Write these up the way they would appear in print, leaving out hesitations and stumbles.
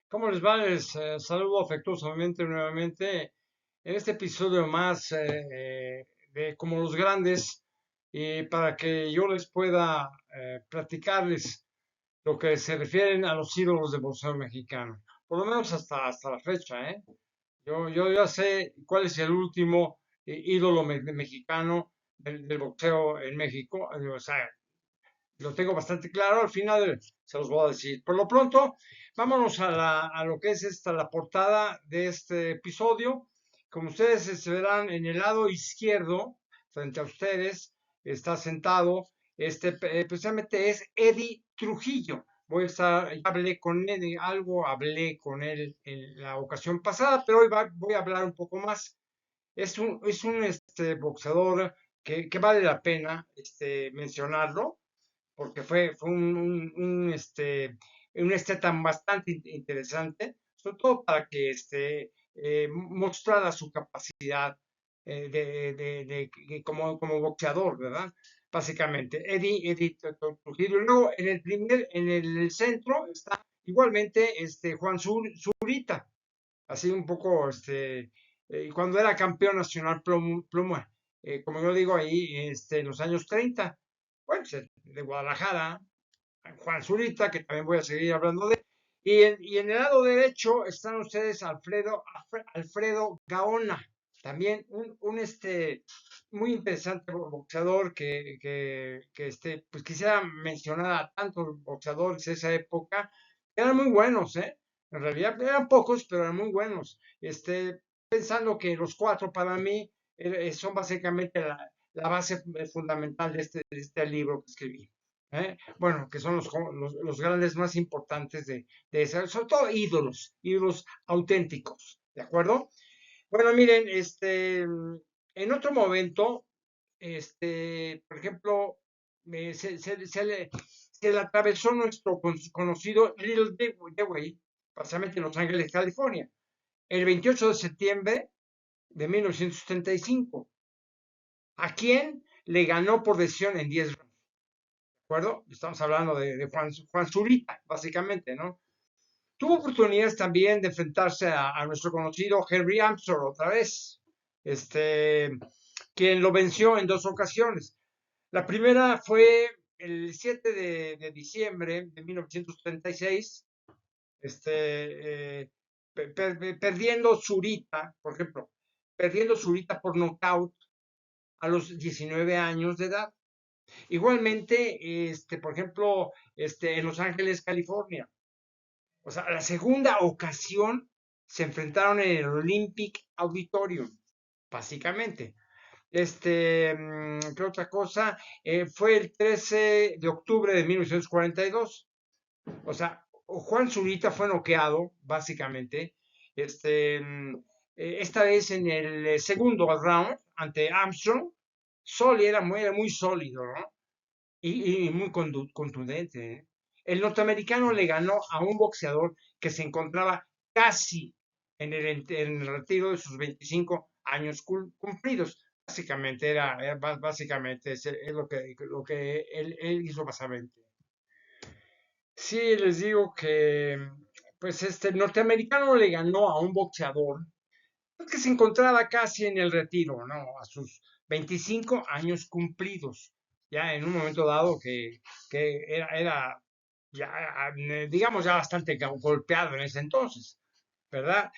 ¿Cómo les va? Les saludo afectuosamente nuevamente en este episodio más de Como los Grandes y para que yo les pueda platicarles lo que se refieren a los ídolos del boxeo mexicano, por lo menos hasta la fecha, ¿eh? Yo ya sé cuál es el último ídolo mexicano del boxeo en México, o sea, lo tengo bastante claro, al final se los voy a decir. Por lo pronto, vámonos a lo que es la portada de este episodio. Como ustedes se verán en el lado izquierdo, frente a ustedes, está sentado, precisamente es Eddie Trujillo. Hablé con Eddie, algo hablé con él en la ocasión pasada, pero hoy voy a hablar un poco más. Es un boxeador que vale la pena mencionarlo porque fue un tan bastante interesante, sobre todo para que mostrara su capacidad como boxeador, ¿verdad? Básicamente, Eddie Trujillo. Y luego en el centro está igualmente Juan Zurita, así un poco, cuando era campeón nacional pluma, como yo digo ahí, en los años 30, bueno, de Guadalajara, Juan Zurita, que también voy a seguir hablando de él. Y en el lado derecho están ustedes Alfredo Gaona, también un muy interesante boxeador pues quisiera mencionar a tantos boxeadores de esa época, que eran muy buenos, ¿eh? En realidad eran pocos, pero eran muy buenos. Pensando que los cuatro para mí son básicamente la base fundamental de este libro que escribí. Bueno, que son los grandes más importantes de esa, sobre todo ídolos auténticos, ¿de acuerdo? Bueno, miren, en otro momento, por ejemplo, se le atravesó nuestro conocido Little Dewey, precisamente en Los Ángeles, California, el 28 de septiembre de 1975. ¿A quién le ganó por decisión en 10 rounds? ¿De acuerdo? Estamos hablando de Juan Zurita, básicamente, ¿no? Tuvo oportunidades también de enfrentarse a nuestro conocido Henry Armstrong otra vez, este, quien lo venció en dos ocasiones. La primera fue el 7 de diciembre de 1936, perdiendo Zurita, por ejemplo, perdiendo Zurita por nocaut a los 19 años de edad. Igualmente, por ejemplo, en Los Ángeles, California. O sea, la segunda ocasión se enfrentaron en el Olympic Auditorium, básicamente. ¿Qué otra cosa? Fue el 13 de octubre de 1942. O sea, Juan Zurita fue noqueado, básicamente, esta vez en el segundo round ante Armstrong. Era muy sólido, ¿no? Y muy contundente, ¿eh? El norteamericano le ganó a un boxeador que se encontraba casi en el retiro de sus 25 años cumplidos. Básicamente básicamente es lo que él hizo básicamente. Sí, les digo que pues el norteamericano le ganó a un boxeador que se encontraba casi en el retiro, ¿no? A sus 25 años cumplidos, ya en un momento dado que era ya, digamos, ya bastante golpeado en ese entonces, ¿verdad?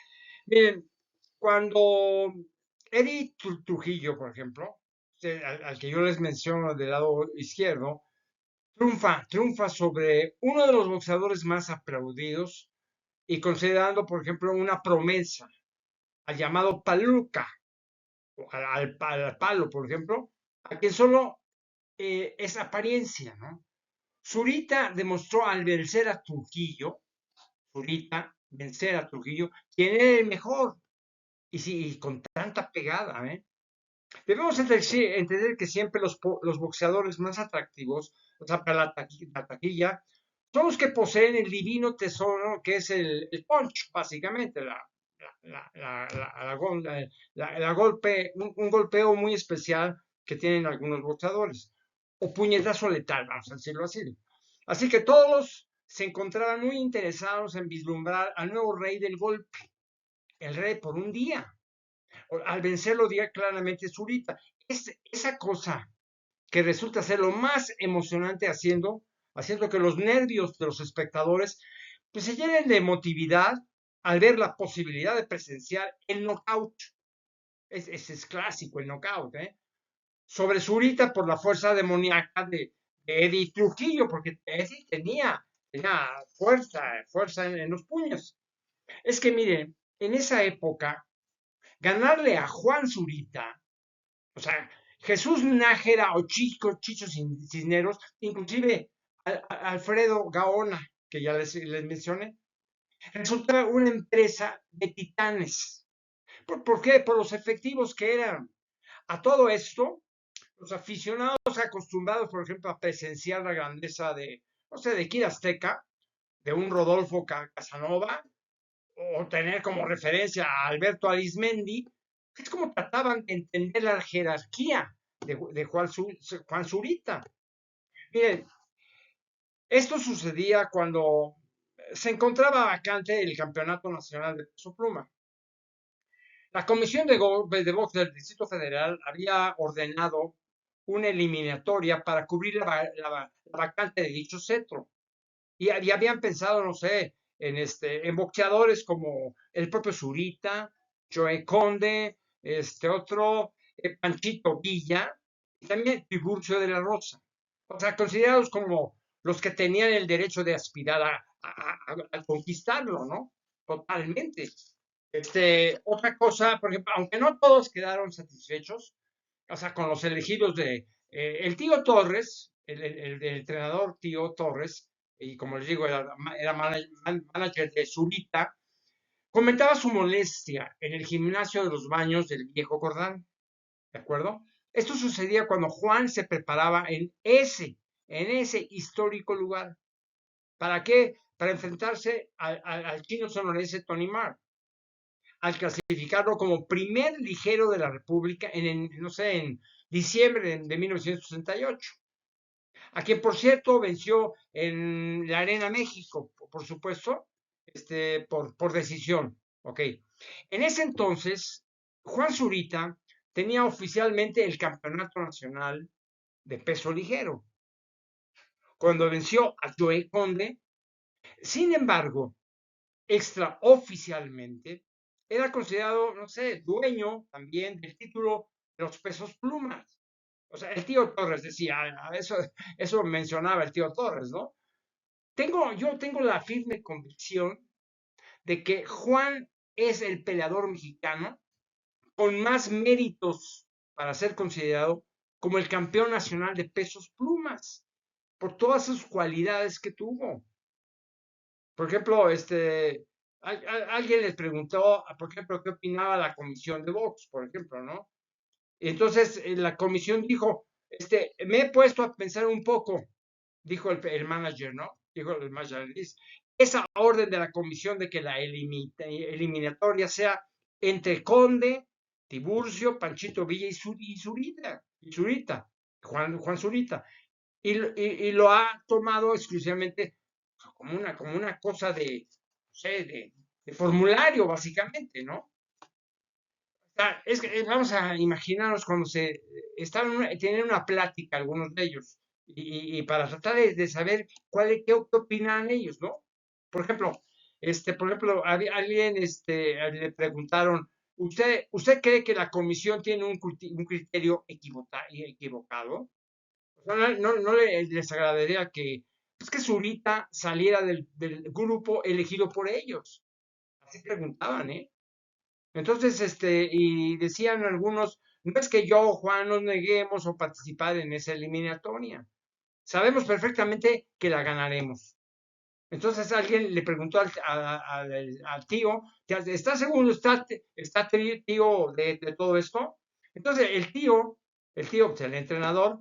Miren, cuando Eddie Trujillo, por ejemplo, al que yo les menciono del lado izquierdo, triunfa sobre uno de los boxeadores más aplaudidos y considerando, por ejemplo, una promesa, al llamado Paluca, al palo, por ejemplo, a quien solo es apariencia, ¿no? Zurita demostró al vencer a Trujillo, Zurita vencer a Trujillo, quien era el mejor, y con tanta pegada, ¿eh? Debemos entender que siempre los boxeadores más atractivos, o sea, para la taquilla, son los que poseen el divino tesoro que es el punch, básicamente, un golpeo muy especial que tienen algunos boxeadores, o puñetazo letal, vamos a decirlo así. Así que todos se encontraban muy interesados en vislumbrar al nuevo rey del golpe, el rey por un día. Al vencerlo, diría claramente Zurita. Es esa cosa que resulta ser lo más emocionante haciendo que los nervios de los espectadores pues, se llenen de emotividad al ver la posibilidad de presenciar el knockout. Ese es clásico, el knockout, ¿eh? Sobre Zurita por la fuerza demoníaca de Eddie Trujillo, porque Eddie tenía fuerza en los puños. Es que miren, en esa época, ganarle a Juan Zurita, o sea, Jesús Nájera o Chicho Cisneros, inclusive Alfredo Gaona, que ya les mencioné, resultaba una empresa de titanes. ¿Por qué? Por los efectivos que eran. A todo esto, los aficionados acostumbrados, por ejemplo, a presenciar la grandeza de, no sé, de Kid Azteca, de un Rodolfo Casanova, o tener como referencia a Alberto Arismendi, es como trataban de entender la jerarquía de Juan Zurita. Miren, esto sucedía cuando se encontraba vacante el Campeonato Nacional de Peso Pluma. La Comisión de Box del Distrito Federal había ordenado una eliminatoria para cubrir la vacante de dicho cetro. Y habían pensado, no sé, en boxeadores como el propio Zurita, Joe Conde, otro, Panchito Villa, y también Tiburcio de la Rosa. O sea, considerados como los que tenían el derecho de aspirar a conquistarlo, ¿no? Totalmente. Otra cosa, por ejemplo, aunque no todos quedaron satisfechos, o sea, con los elegidos de el tío Torres, el entrenador tío Torres, y como les digo, era manager de Zurita, comentaba su molestia en el gimnasio de los baños del viejo Cordán, ¿de acuerdo? Esto sucedía cuando Juan se preparaba en ese histórico lugar. ¿Para qué? Para enfrentarse al chino sonorense Tony Marr, al clasificarlo como primer ligero de la República no sé, en diciembre de 1968, a quien por cierto venció en la Arena México, por supuesto, por decisión. Ok. En ese entonces, Juan Zurita tenía oficialmente el Campeonato Nacional de Peso Ligero, cuando venció a Joe Conde. Sin embargo, extraoficialmente, era considerado, no sé, dueño también del título de los pesos plumas. O sea, el tío Torres decía, eso mencionaba el tío Torres, ¿no? Yo tengo la firme convicción de que Juan es el peleador mexicano con más méritos para ser considerado como el campeón nacional de pesos plumas, por todas sus cualidades que tuvo. Por ejemplo, alguien les preguntó, por ejemplo, qué opinaba la comisión de box, por ejemplo, ¿no? Entonces la comisión dijo, me he puesto a pensar un poco, dijo el manager, ¿no? Dijo el manager, esa orden de la comisión de que la eliminatoria sea entre Conde, Tiburcio, Panchito Villa y Zurita, Juan Zurita, y lo ha tomado exclusivamente como una cosa no sé, de formulario, básicamente, ¿no? Es que vamos a imaginarnos cuando tienen una plática algunos de ellos y para tratar de saber qué opinan ellos, ¿no? Por ejemplo, alguien le preguntaron, ¿usted cree que la comisión tiene un criterio equivocado? O sea, no les agradaría que Zurita saliera del grupo elegido por ellos. Así preguntaban, ¿eh? Entonces, y decían algunos, no es que yo, Juan, nos neguemos o participar en esa eliminatoria. Sabemos perfectamente que la ganaremos. Entonces alguien le preguntó al tío, ¿está seguro, está tío de todo esto? Entonces el tío, pues, el entrenador,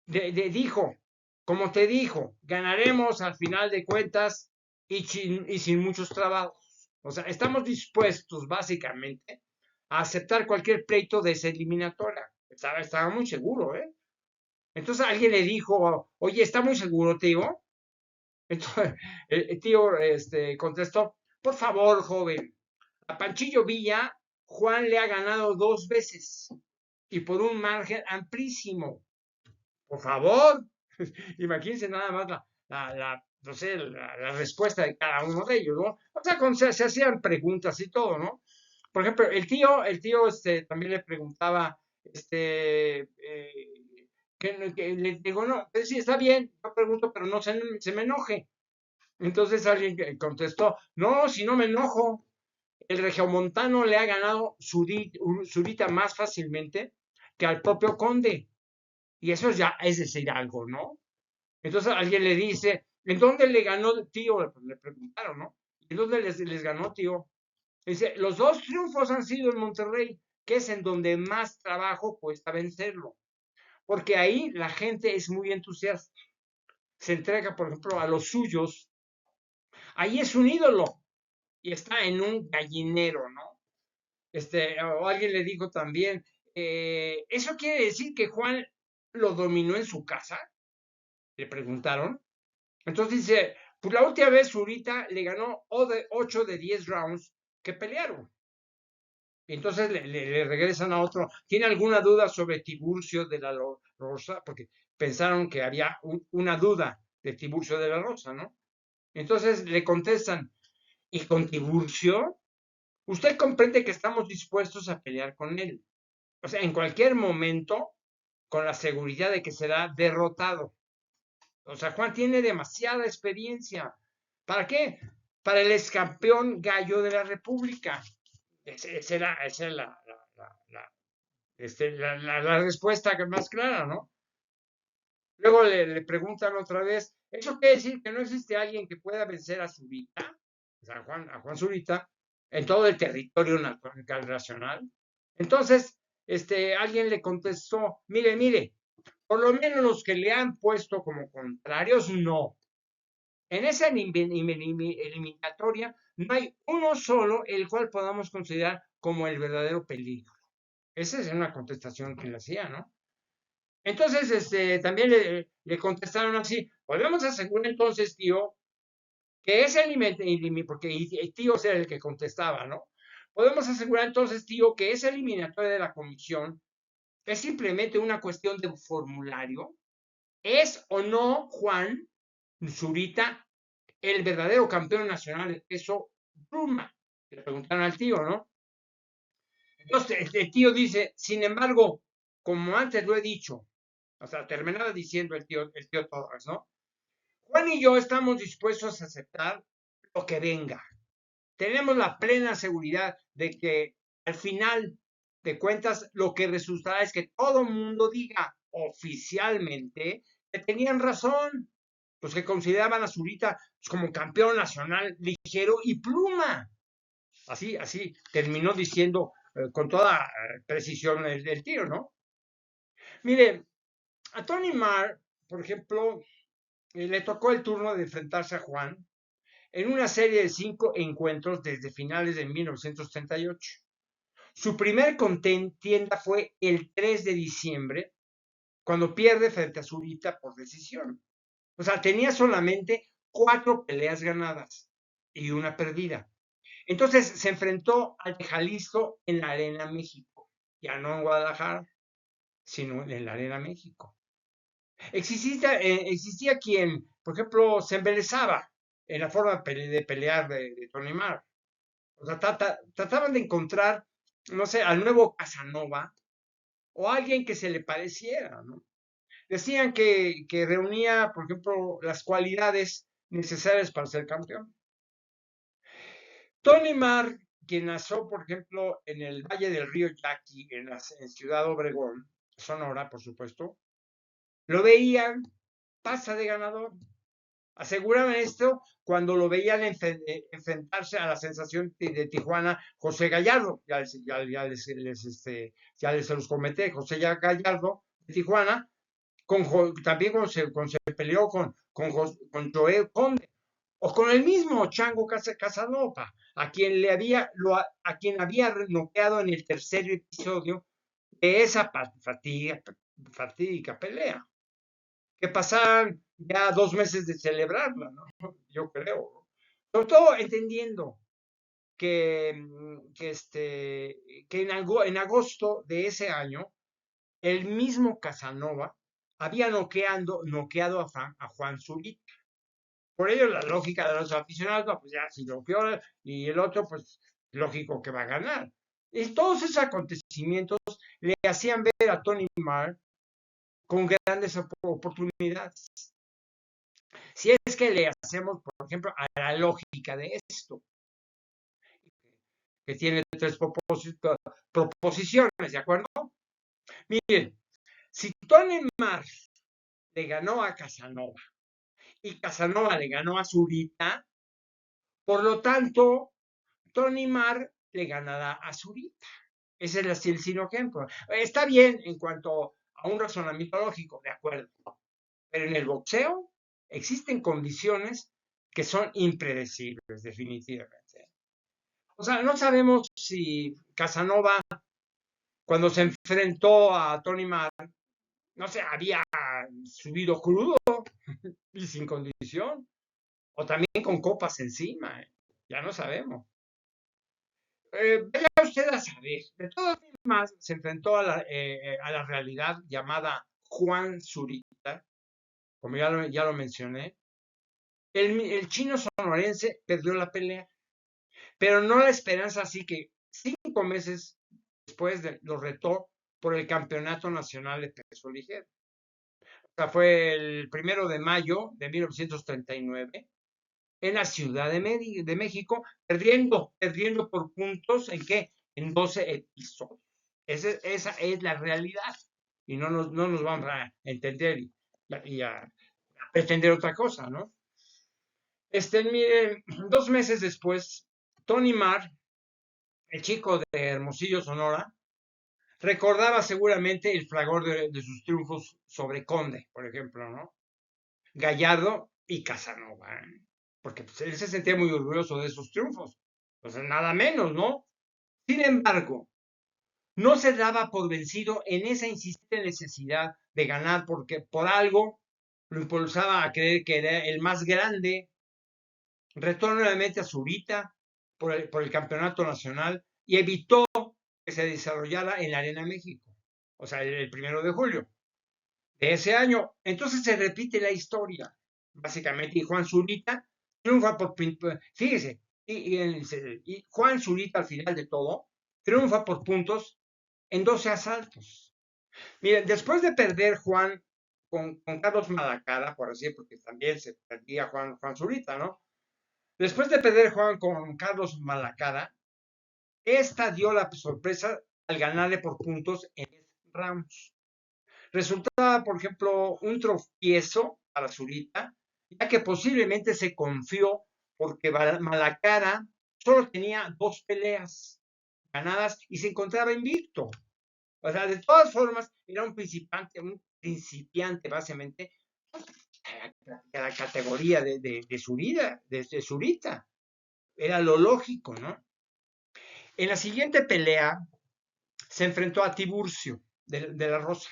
dijo, como te dijo, ganaremos al final de cuentas y sin muchos trabajos. O sea, estamos dispuestos básicamente a aceptar cualquier pleito de esa eliminatoria. Estaba muy seguro, ¿eh? Entonces alguien le dijo, oye, ¿está muy seguro, tío? Entonces, el tío contestó, por favor, joven, a Panchillo Villa, Juan le ha ganado 2 veces y por un margen amplísimo. Por favor, imagínense nada más no sé, la respuesta de cada uno de ellos, ¿no? O sea, se hacían preguntas y todo, ¿no? Por ejemplo, el tío también le preguntaba, que le digo, no, pues sí, está bien, yo pregunto, pero no se me enoje. Entonces alguien contestó, no, si no me enojo, el regiomontano le ha ganado Zurita más fácilmente que al propio conde. Y eso ya es decir algo, ¿no? Entonces alguien le dice, ¿en dónde le ganó tío? Le preguntaron, ¿no? ¿En dónde les ganó tío? Dice, los 2 triunfos han sido en Monterrey, que es en donde más trabajo cuesta vencerlo. Porque ahí la gente es muy entusiasta. Se entrega, por ejemplo, a los suyos. Ahí es un ídolo y está en un gallinero, ¿no? O alguien le dijo también, ¿eso quiere decir que Juan lo dominó en su casa? Le preguntaron. Entonces dice, pues la última vez Zurita le ganó 8 de 10 rounds que pelearon. Y entonces le regresan a otro. ¿Tiene alguna duda sobre Tiburcio de la Rosa? Porque pensaron que había una duda de Tiburcio de la Rosa, ¿no? Entonces le contestan, ¿y con Tiburcio? Usted comprende que estamos dispuestos a pelear con él. O sea, en cualquier momento, con la seguridad de que será derrotado. O sea, Juan tiene demasiada experiencia. ¿Para qué? Para el ex campeón gallo de la República. Esa es la respuesta más clara, ¿no? Luego le preguntan otra vez, ¿eso quiere decir que no existe alguien que pueda vencer a Zurita? O sea, a Juan Zurita, en todo el territorio nacional. Entonces, alguien le contestó, mire, por lo menos los que le han puesto como contrarios, no. En esa eliminatoria no hay uno solo el cual podamos considerar como el verdadero peligro. Esa es una contestación que le hacía, ¿no? Entonces, también le contestaron así, podemos asegurar entonces, tío, que ese porque el tío era el que contestaba, ¿no? Podemos asegurar entonces, tío, que esa eliminatoria de la comisión es simplemente una cuestión de formulario. ¿Es o no Juan Zurita el verdadero campeón nacional de peso pluma? Le preguntaron al tío, ¿no? Entonces el tío dice, sin embargo, como antes lo he dicho, o sea, terminaba diciendo el tío Torres, ¿no? Juan y yo estamos dispuestos a aceptar lo que venga. Tenemos la plena seguridad de que al final de cuentas lo que resultará es que todo el mundo diga oficialmente que tenían razón, los que consideraban a Zurita como campeón nacional ligero y pluma. Así terminó diciendo con toda precisión el tío, ¿no? Mire, a Tony Marr, por ejemplo, le tocó el turno de enfrentarse a Juan en una serie de 5 encuentros desde finales de 1938. Su primer contienda fue el 3 de diciembre, cuando pierde frente a Zurita por decisión. O sea, tenía solamente 4 peleas ganadas y una perdida. Entonces se enfrentó al de Jalisco en la Arena México, ya no en Guadalajara, sino en la Arena México. Existía quien, por ejemplo, se embelezaba en la forma de pelear de Tony Marr. O sea, trataban de encontrar, no sé, al nuevo Casanova o alguien que se le pareciera, ¿no? Decían que reunía, por ejemplo, las cualidades necesarias para ser campeón. Tony Marr, quien nació, por ejemplo, en el Valle del Río Yaqui, en Ciudad Obregón, Sonora, por supuesto, lo veían, pasa de ganador. Aseguraban esto cuando lo veían enfrentarse a la sensación de Tijuana, José Gallardo. Ya les los comenté, José Gallardo de Tijuana, también cuando se peleó con Joel Conde, o con el mismo Chango Casanova, a quien había noqueado en el tercer episodio de esa fatídica pelea. Que pasaran ya 2 meses de celebrarla, ¿no? Yo creo. Sobre todo entendiendo que, que en agosto de ese año, el mismo Casanova había noqueado a Juan Zurita. Por ello, la lógica de los aficionados, no, pues ya, si noqueó y el otro, pues lógico que va a ganar. Y todos esos acontecimientos le hacían ver a Tony Marr con grandes oportunidades. Si es que le hacemos, por ejemplo, a la lógica de esto, que tiene tres proposiciones, ¿de acuerdo? Miren, si Tony Marr le ganó a Casanova y Casanova le ganó a Zurita, por lo tanto, Tony Marr le ganará a Zurita. Ese es el sino ejemplo. Está bien en cuanto a un razonamiento lógico, de acuerdo. Pero en el boxeo existen condiciones que son impredecibles, definitivamente. O sea, no sabemos si Casanova, cuando se enfrentó a Tony Marr, no sé, había subido crudo y sin condición, o también con copas encima, ya no sabemos. Vaya usted a saber, de todas formas, se enfrentó a la realidad llamada Juan Zurita, como ya lo mencioné. El chino sonorense perdió la pelea, pero no la esperanza, así que 5 meses después lo retó por el Campeonato Nacional de Peso Ligero. O sea, fue el 1 de mayo de 1939 en la Ciudad de México, perdiendo por puntos en qué, en 12 episodios. Esa es la realidad y no nos vamos a entender y a pretender otra cosa, ¿no? Miren, 2 meses después, Tony Marr, el chico de Hermosillo, Sonora, recordaba seguramente el fragor de sus triunfos sobre Conde, por ejemplo, ¿no? Gallardo y Casanova, ¿eh? Porque pues, él se sentía muy orgulloso de esos triunfos. Pues nada menos, ¿no? Sin embargo, no se daba por vencido en esa insistente necesidad de ganar, porque por algo lo impulsaba a creer que era el más grande. Retornó nuevamente a Zurita por el campeonato nacional y evitó que se desarrollara en la Arena México, o sea, el 1 de julio de ese año. Entonces se repite la historia, básicamente, y Juan Zurita triunfa fíjese, y Juan Zurita al final de todo triunfa por puntos en 12 asaltos. Miren, después de perder Juan con Carlos Malacara, por así, porque también se perdía Juan Zurita, ¿no? Después de perder Juan con Carlos Malacara, esta dio la sorpresa al ganarle por puntos en 10 rounds. Resultaba, por ejemplo, un tropiezo para Zurita, ya que posiblemente se confió porque Malacara solo tenía 2 peleas ganadas y se encontraba invicto. O sea, de todas formas, era un principiante básicamente, a la categoría de Zurita. Era lo lógico, ¿no? En la siguiente pelea se enfrentó a Tiburcio de la Rosa,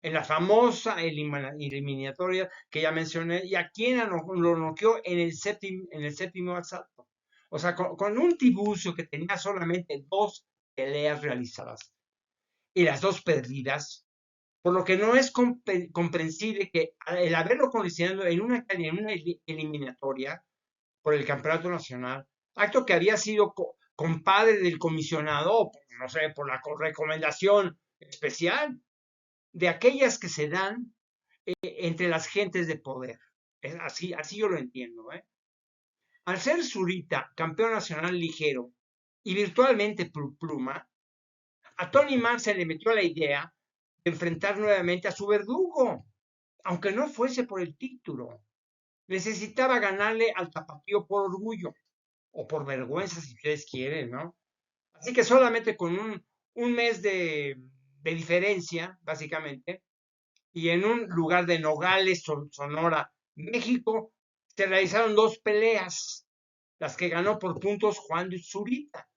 en la famosa eliminatoria que ya mencioné, y a quien lo noqueó en el séptimo asalto. O sea, con un Tiburcio que tenía solamente 2 peleas realizadas y las 2 perdidas, por lo que no es comprensible que el haberlo condicionado en una eliminatoria por el campeonato nacional, acto que había sido compadre del comisionado, no sé, por la recomendación especial de aquellas que se dan entre las gentes de poder. Así yo lo entiendo. Al ser Zurita campeón nacional ligero y virtualmente pluma, a Tony Marr se le metió la idea de enfrentar nuevamente a su verdugo, aunque no fuese por el título. Necesitaba ganarle al tapatío por orgullo o por vergüenza, si ustedes quieren, ¿no? Así que solamente con un mes de diferencia, básicamente, y en un lugar de Nogales, Sonora, México, se realizaron 2 peleas, las que ganó por puntos Juan de Zurita,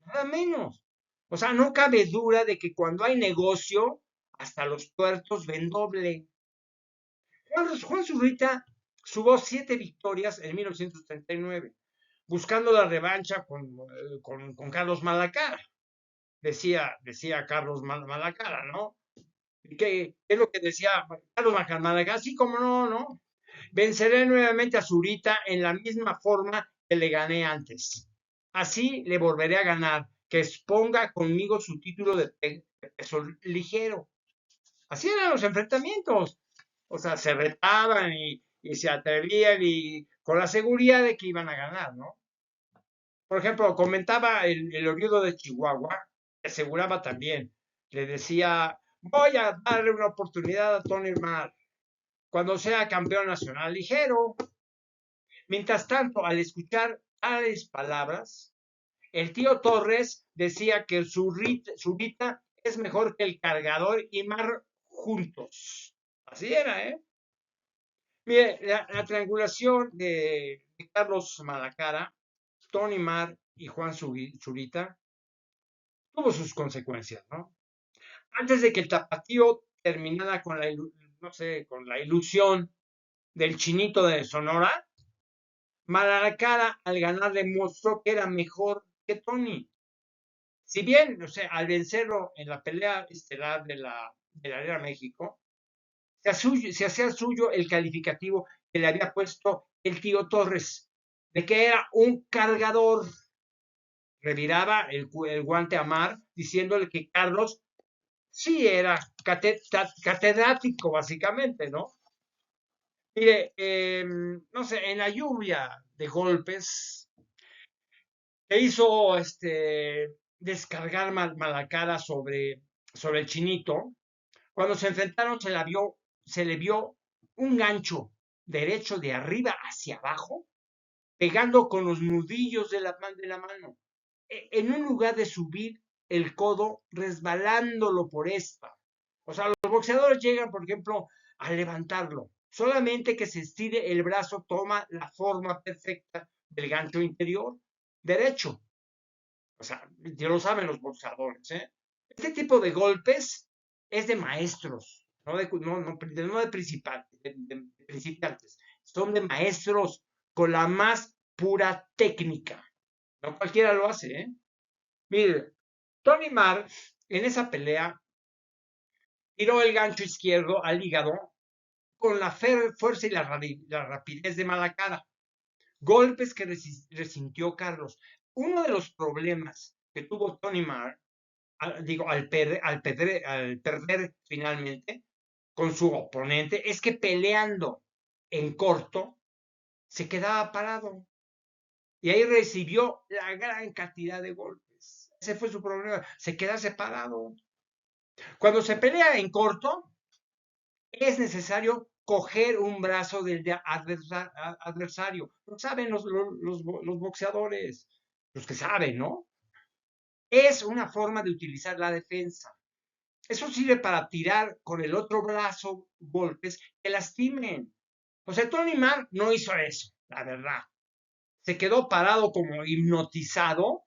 nada menos. O sea, no cabe duda de que cuando hay negocio, hasta los tuertos ven doble. Juan Zurita sumó 7 victorias en 1939, buscando la revancha con Carlos Malacara. Decía Carlos Malacara, ¿no? ¿Qué es lo que decía Carlos Malacara? Así como no, ¿no? Venceré nuevamente a Zurita en la misma forma que le gané antes. Así le volveré a ganar, que exponga conmigo su título de peso ligero. Así eran los enfrentamientos. O sea, se retaban y se atrevían y con la seguridad de que iban a ganar, ¿no? Por ejemplo, comentaba el oriundo de Chihuahua, aseguraba también, le decía, voy a darle una oportunidad a Tony Mar cuando sea campeón nacional ligero. Mientras tanto, al escuchar tales palabras, el tío Torres decía que Zurita es mejor que el cargador y Mar juntos. Así era, ¿eh? Mire, la triangulación de Carlos Malacara, Tony Mar y Juan Zurita tuvo sus consecuencias, ¿no? Antes de que el tapatío terminara con no sé, con la ilusión del chinito de Sonora, Malacara al ganar demostró que era mejor que Tony. Si bien, o sea, al vencerlo en la pelea estelar de la Arena México, se hacía suyo el calificativo que le había puesto el tío Torres, de que era un cargador. Reviraba el guante a Mar, diciéndole que Carlos sí era catedrático, básicamente, ¿no? Mire, no sé, en la lluvia de golpes que hizo descargar Malacara sobre el chinito, cuando se enfrentaron se le vio un gancho derecho de arriba hacia abajo, pegando con los nudillos de la mano, en un lugar de subir el codo, resbalándolo por esta. O sea, los boxeadores llegan, por ejemplo, a levantarlo. Solamente que se estire el brazo toma la forma perfecta del gancho interior derecho. O sea, ya lo saben los boxeadores, ¿eh? Este tipo de golpes es de maestros, no de principiantes. Son de maestros con la más pura técnica. No cualquiera lo hace, ¿eh? Mire, Tony Marr en esa pelea tiró el gancho izquierdo al hígado con la fuerza y la rapidez de Malacara. Golpes que resintió Carlos. Uno de los problemas que tuvo Tony Marr, al perder finalmente con su oponente, es que peleando en corto se quedaba parado. Y ahí recibió la gran cantidad de golpes. Ese fue su problema, se queda separado. Cuando se pelea en corto, es necesario coger un brazo del adversario. Lo saben los boxeadores, los que saben, ¿no? Es una forma de utilizar la defensa. Eso sirve para tirar con el otro brazo golpes que lastimen. O sea, Tony Marr no hizo eso, la verdad. Se quedó parado como hipnotizado,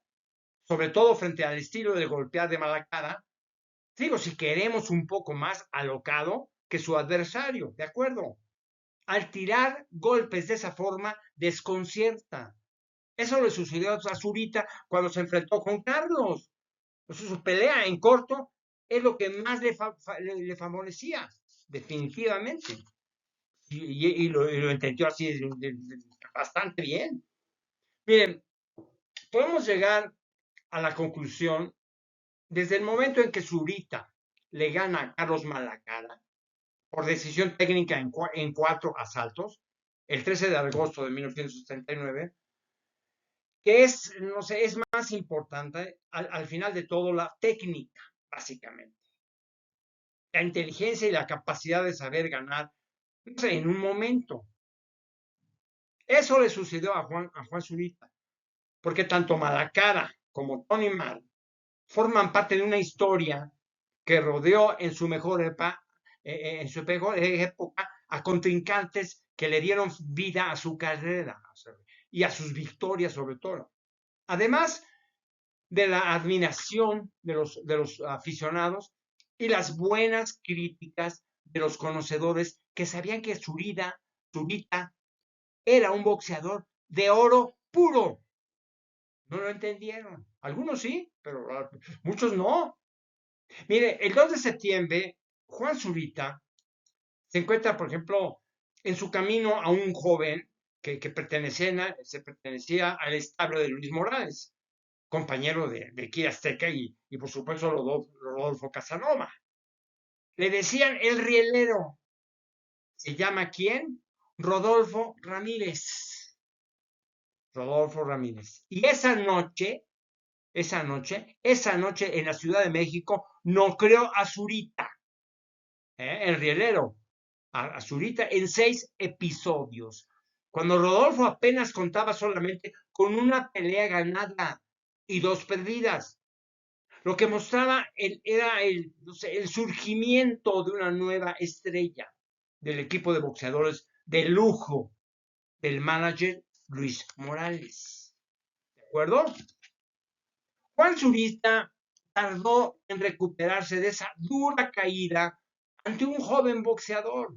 sobre todo frente al estilo de golpear de Malacara. Digo, si queremos un poco más alocado que su adversario, ¿de acuerdo? Al tirar golpes de esa forma, desconcierta. Eso le sucedió a Zurita cuando se enfrentó con Carlos. Su pelea en corto es lo que más le favorecía, definitivamente. Y lo entendió así bastante bien. Miren, podemos llegar a la conclusión desde el momento en que Zurita le gana a Carlos Malacara por decisión técnica en 4 asaltos, el 13 de agosto de 1979, que no sé, es más importante al final de todo la técnica, básicamente. La inteligencia y la capacidad de saber ganar, no sé, en un momento. Eso le sucedió a Juan Zurita, porque tanto Malacara como Tony Marr forman parte de una historia que rodeó en su mejor época a contrincantes que le dieron vida a su carrera y a sus victorias sobre todo. Además de la admiración de los aficionados y las buenas críticas de los conocedores que sabían que Zurita era un boxeador de oro puro. No lo entendieron. Algunos sí, pero muchos no. Mire, el 2 de septiembre, Juan Zurita se encuentra, por ejemplo, en su camino a un joven que pertenecía al establo de Luis Morales, compañero de Kira Azteca y por supuesto Rodolfo Casanova. Le decían el rielero. ¿Se llama quién? Rodolfo Ramírez. Rodolfo Ramírez. Y esa noche en la Ciudad de México no creó a Zurita, el rielero, a Zurita en 6 episodios. Cuando Rodolfo apenas contaba solamente con una pelea ganada y 2 perdidas. Lo que mostraba era no sé, el surgimiento de una nueva estrella del equipo de boxeadores de lujo del manager Luis Morales. ¿De acuerdo? Juan Zurita tardó en recuperarse de esa dura caída ante un joven boxeador,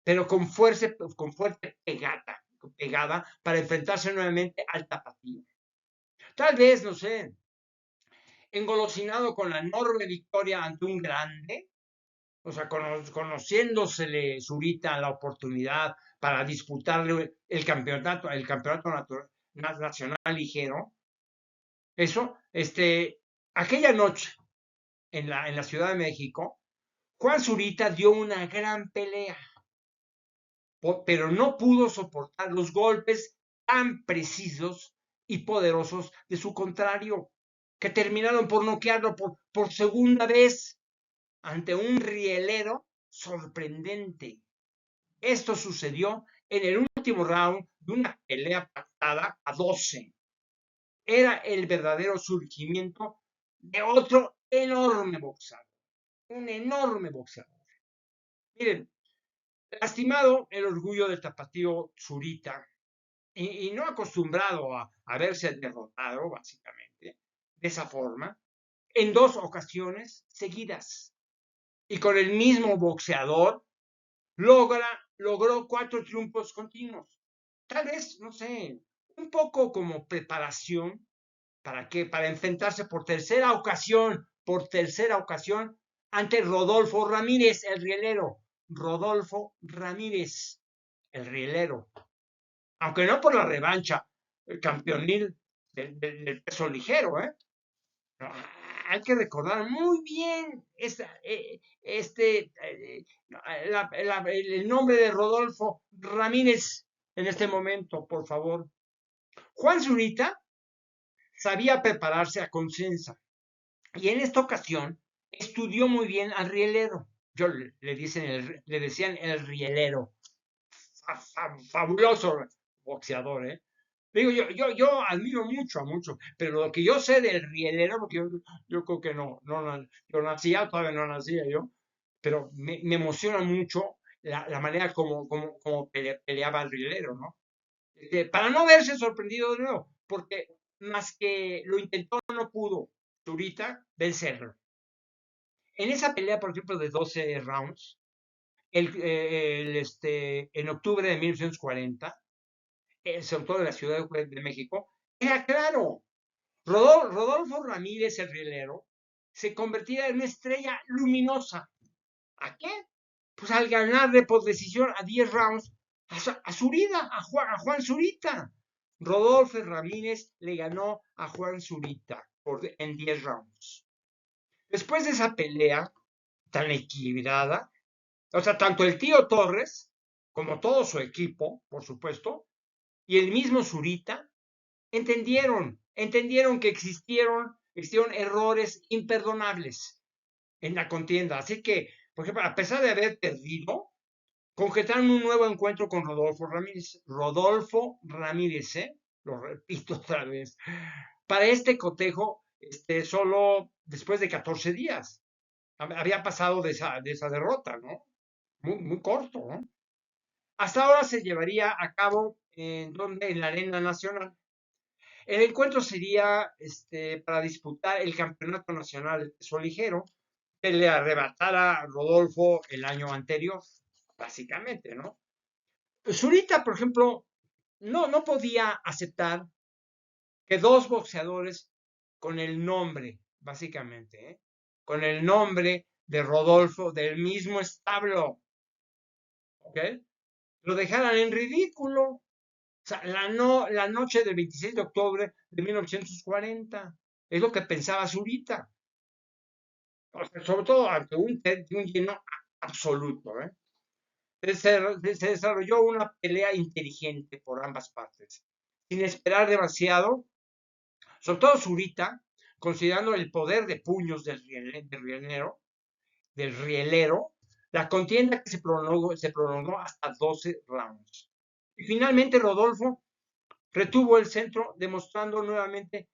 pero con fuerte pegada para enfrentarse nuevamente al tapatío. Tal vez, no sé, engolosinado con la enorme victoria ante un grande, o sea, conociéndosele Zurita la oportunidad para disputarle el campeonato nacional ligero, eso, aquella noche en la Ciudad de México, Juan Zurita dio una gran pelea, pero no pudo soportar los golpes tan precisos y poderosos de su contrario, que terminaron por noquearlo por segunda vez ante un rielero sorprendente. Esto sucedió en el último round de una pelea pactada a 12. Era el verdadero surgimiento de otro enorme boxeador. Un enorme boxeador. Miren, lastimado el orgullo del tapatío Zurita y no acostumbrado a verse derrotado, básicamente, de esa forma, en 2 ocasiones seguidas. Y con el mismo boxeador, logró 4 triunfos continuos. Tal vez, no sé, un poco como preparación para enfrentarse por tercera ocasión ante Rodolfo Ramírez, el rielero. Rodolfo Ramírez, el rielero. Aunque no por la revancha campeonil del peso ligero, ¿eh? No, hay que recordar muy bien el nombre de Rodolfo Ramírez en este momento, por favor. Juan Zurita sabía prepararse a conciencia y en esta ocasión estudió muy bien al rielero. Le decían el rielero. Fabuloso boxeador, ¿eh? Digo, yo admiro mucho a muchos, pero lo que yo sé del rielero, porque yo creo que yo nacía, todavía no nacía yo, pero me emociona mucho la manera como peleaba el rielero, ¿no? Para no verse sorprendido de nuevo, porque más que lo intentó, no pudo Zurita vencerlo. En esa pelea, por ejemplo, de 12 rounds, en octubre de 1940, sobre todo de la Ciudad de México, era claro. Rodolfo Ramírez, el rielero, se convertía en una estrella luminosa. ¿A qué? Pues al ganarle por decisión a 10 rounds a Zurita, a Juan Zurita. Rodolfo Ramírez le ganó a Juan Zurita en 10 rounds. Después de esa pelea tan equilibrada, o sea, tanto el tío Torres como todo su equipo, por supuesto, y el mismo Zurita, entendieron que existieron errores imperdonables en la contienda. Así que, por ejemplo, a pesar de haber perdido, concretaron un nuevo encuentro con Rodolfo Ramírez. Rodolfo Ramírez, lo repito otra vez, para este cotejo, solo después de 14 días. Había pasado de esa derrota, ¿no? Muy corto, ¿no? Hasta ahora se llevaría a cabo en la Arena Nacional. El encuentro sería para disputar el Campeonato Nacional de Peso Ligero, que le arrebatara Rodolfo el año anterior. básicamente, ¿no? Zurita, por ejemplo, no podía aceptar que dos boxeadores con el nombre, básicamente, ¿eh? Con el nombre de Rodolfo del mismo establo, ¿ok? Lo dejaran en ridículo. O sea, la noche del 26 de octubre de 1940. Es lo que pensaba Zurita. O sea, sobre todo ante un lleno absoluto, ¿eh? Se desarrolló una pelea inteligente por ambas partes, sin esperar demasiado, sobre todo Zurita, considerando el poder de puños del rielero, la contienda que se prolongó hasta 12 rounds. Y finalmente Rodolfo retuvo el centro, demostrando nuevamente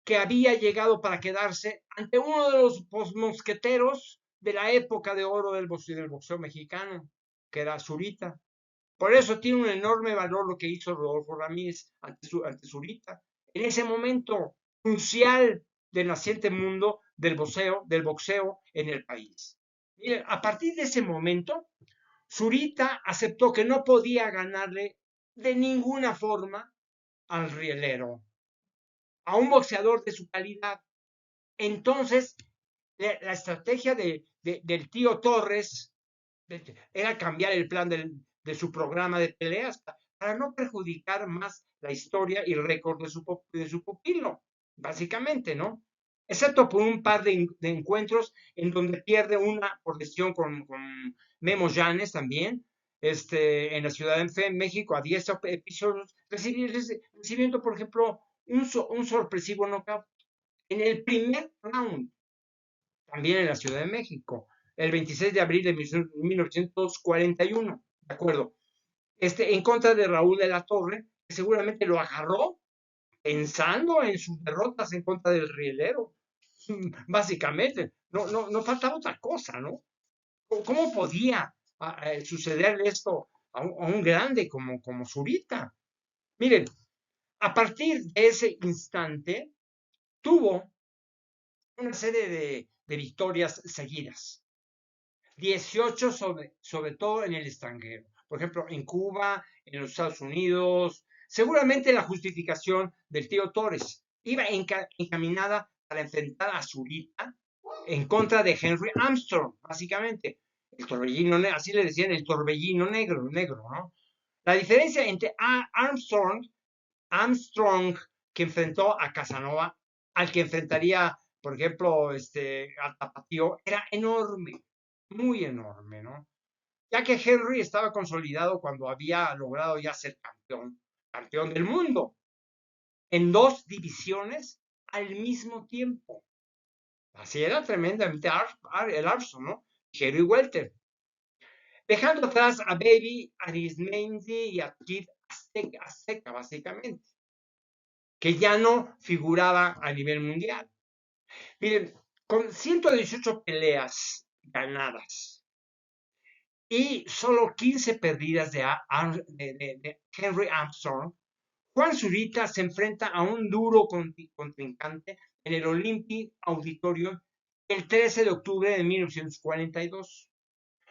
que había llegado para quedarse ante uno de los mosqueteros de la época de oro del boxeo mexicano, que era Zurita. Por eso tiene un enorme valor lo que hizo Rodolfo Ramírez ante Zurita. En ese momento crucial del naciente mundo del boxeo en el país. Miren, a partir de ese momento, Zurita aceptó que no podía ganarle de ninguna forma al rielero, a un boxeador de su calidad. Entonces, la estrategia del tío Torres era cambiar el plan de su programa de peleas para no perjudicar más la historia y el récord de su pupilo, básicamente, ¿no? Excepto por un par de encuentros en donde pierde una por lesión con Memo Llanes también, en la Ciudad de México, a 10 episodios, recibiendo, por ejemplo, un sorpresivo knockout en el primer round, también en la Ciudad de México, el 26 de abril de 1941, ¿de acuerdo? En contra de Raúl de la Torre, que seguramente lo agarró pensando en sus derrotas en contra del rielero, básicamente. No faltaba otra cosa, ¿no? ¿Cómo podía suceder esto a un grande como Zurita? Miren, a partir de ese instante, tuvo una serie de victorias seguidas. 18 sobre todo en el extranjero. Por ejemplo, en Cuba, en los Estados Unidos. Seguramente la justificación del tío Torres iba encaminada para enfrentar a Zurita en contra de Henry Armstrong, básicamente. El torbellino, así le decían, el torbellino negro, ¿no? La diferencia entre Armstrong que enfrentó a Casanova, al que enfrentaría, por ejemplo, a Tapatío, era enorme, muy enorme, ¿no? Ya que Henry estaba consolidado cuando había logrado ya ser campeón del mundo, en dos divisiones al mismo tiempo. Así era tremendamente el Armstrong, ¿no? Jerry Welter. Dejando atrás a Baby Arismendi y a Kid Azteca, básicamente, que ya no figuraba a nivel mundial. Miren, con 118 peleas ganadas y solo 15 perdidas de Henry Armstrong, Juan Zurita se enfrenta a un duro contrincante en el Olympic Auditorium el 13 de octubre de 1942.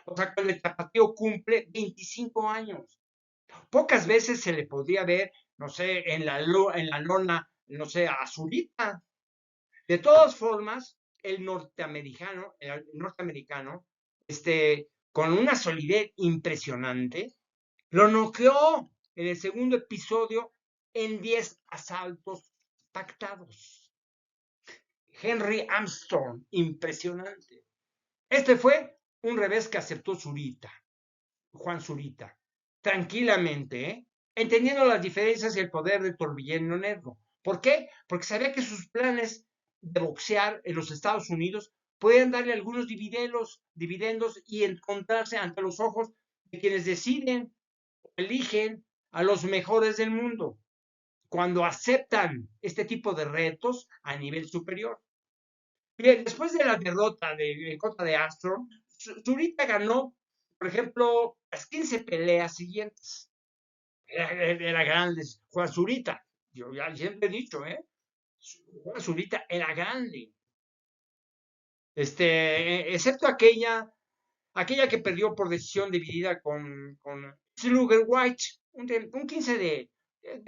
O sea, cuando el tapatío cumple 25 años. Pocas veces se le podía ver, no sé, en la lona, no sé, a Zurita. De todas formas, el norteamericano, con una solidez impresionante, lo noqueó en el segundo episodio en 10 asaltos pactados. Henry Armstrong, impresionante. Este fue un revés que aceptó Juan Zurita, tranquilamente, entendiendo las diferencias y el poder del torbellino negro. ¿Por qué? Porque sabía que sus planes de boxear en los Estados Unidos podían darle algunos dividendos y encontrarse ante los ojos de quienes deciden o eligen a los mejores del mundo cuando aceptan este tipo de retos a nivel superior. Bien, después de la derrota en contra de Astro, Zurita ganó, por ejemplo, las 15 peleas siguientes. Era grande. Juan Zurita, yo ya siempre he dicho, Juan Zurita era grande. Excepto aquella aquella que perdió por decisión dividida con Slugger White, un 15 de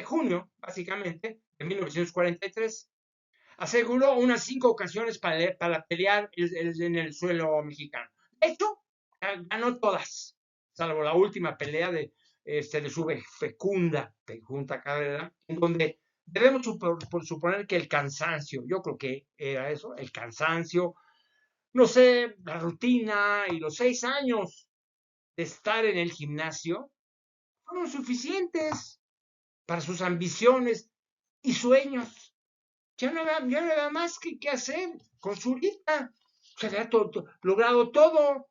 junio, básicamente, de 1943. Aseguró unas 5 ocasiones para pelear en el suelo mexicano. De hecho, ganó todas, salvo la última pelea de su fecunda carrera, en donde debemos suponer que el cansancio, yo creo que era eso, el cansancio, no sé, la rutina y los 6 años de estar en el gimnasio fueron suficientes para sus ambiciones y sueños. Ya no había más que hacer con Zurita. Se había logrado todo.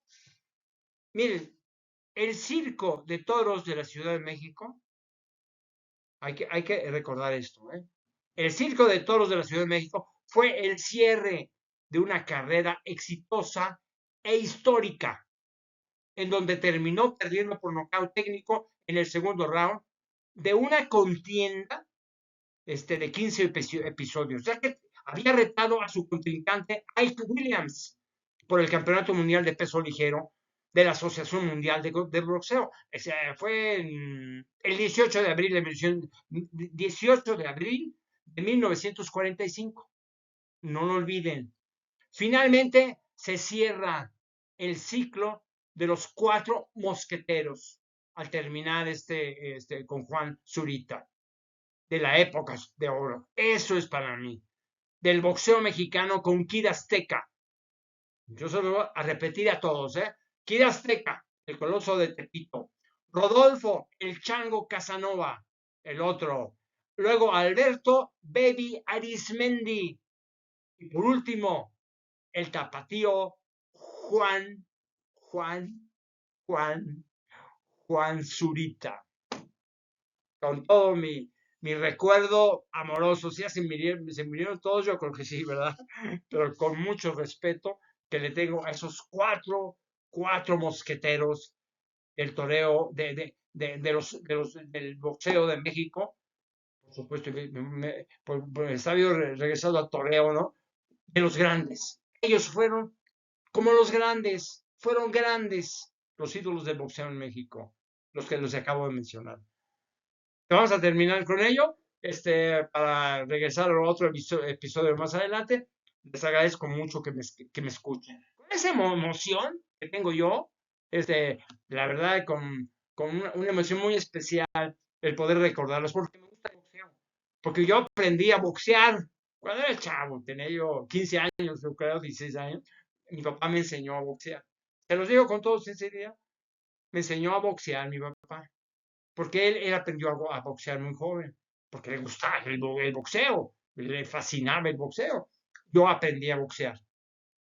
Miren, el circo de toros de la Ciudad de México, hay que recordar esto, ¿eh? El circo de toros de la Ciudad de México fue el cierre de una carrera exitosa e histórica, en donde terminó perdiendo por nocaut técnico en el segundo round de una contienda de 15 episodios, ya que había retado a su contrincante Ike Williams por el Campeonato Mundial de Peso Ligero de la Asociación Mundial de Boxeo. O sea, fue el 18 de abril de 1945. No lo olviden. Finalmente se cierra el ciclo de los 4 mosqueteros al terminar con Juan Zurita, de la época de oro. Eso es para mí. Del boxeo mexicano con Kid Azteca. Yo se lo voy a repetir a todos, ¿eh? Kid Azteca, el coloso de Tepito. Rodolfo, el chango Casanova, el otro. Luego Alberto Baby Arismendi. Y por último, el tapatío Juan, Juan, Juan, Juan Zurita. Con todo mi recuerdo amoroso. Si ya se murieron todos, yo creo que sí, ¿verdad? Pero con mucho respeto que le tengo a esos cuatro mosqueteros del toreo, del boxeo de México. Por supuesto, por el sabio regresado al toreo, ¿no? De los grandes. Ellos fueron como los grandes, fueron grandes los ídolos del boxeo en México, los que los acabo de mencionar. Vamos a terminar con ello. Para regresar a otro episodio más adelante, les agradezco mucho que me escuchen. Con esa emoción que tengo yo, la verdad, con una emoción muy especial, el poder recordarlos, porque me gusta el boxeo. Porque yo aprendí a boxear cuando era chavo, tenía yo 15 años, yo creo, 16 años. Mi papá me enseñó a boxear. Se los digo con todo sinceridad, me enseñó a boxear mi papá porque él aprendió a boxear muy joven, porque le gustaba el boxeo, le fascinaba el boxeo. Yo aprendí a boxear.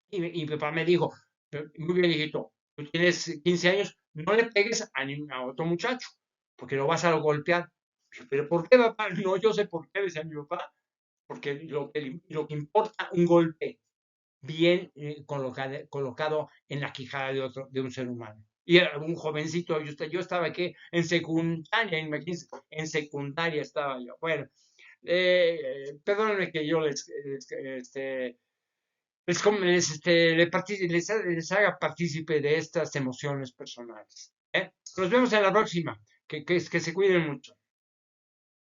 Y mi papá me dijo, muy bien, hijito, tú tienes 15 años, no le pegues a otro muchacho, porque lo vas a golpear. Pero ¿por qué, papá? No, yo sé por qué, decía mi papá, porque lo que importa, un golpe bien colocado en la quijada de un ser humano. Y era un jovencito, yo estaba aquí en secundaria, imagínense, en secundaria estaba yo. Bueno, perdónenme que yo les haga partícipe de estas emociones personales. ¿Eh? Nos vemos en la próxima. Que se cuiden mucho.